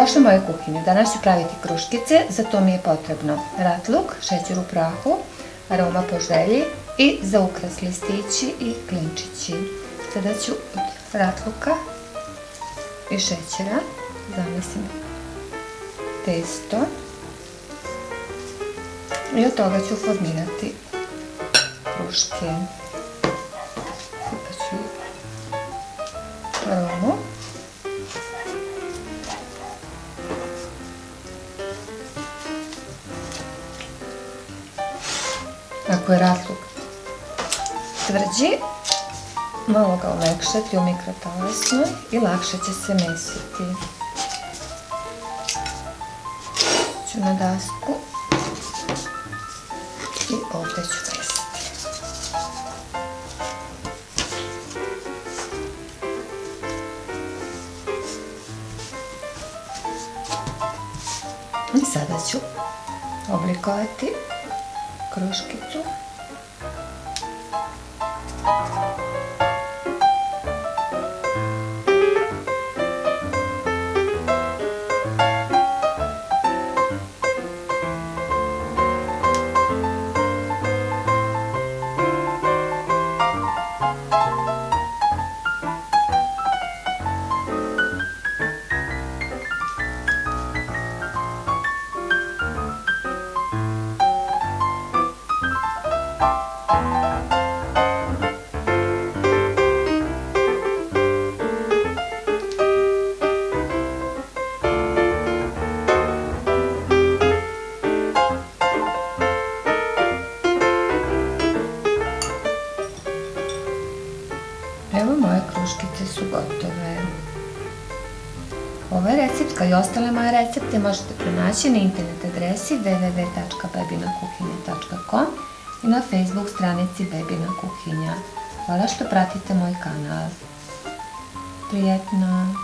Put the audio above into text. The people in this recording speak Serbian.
Dobrodošli u moju kuhinju. Danas ću praviti kruškice, za to mi je potrebno ratluk, šećer u prahu, aroma po želji i za ukras listići i klinčići. Sada ću od ratluka i šećera zamesim testo i od toga ću formirati kruške. Sipat ću aromu. Ako je ratluk tvrđi, malo ga omekšati u mikrotalasnoj i lakše će se mesiti. Ću na dasku i ovdje ću mesiti. I sada ću oblikovati kruškicu. Evo, moje kruškice su gotove. Ovaj recept, kao i ostale moje recepte, možete pronaći na internet adresi www.bebinakuhinja.com i na Facebook stranici Bebina kuhinja. Hvala što pratite moj kanal. Prijetno!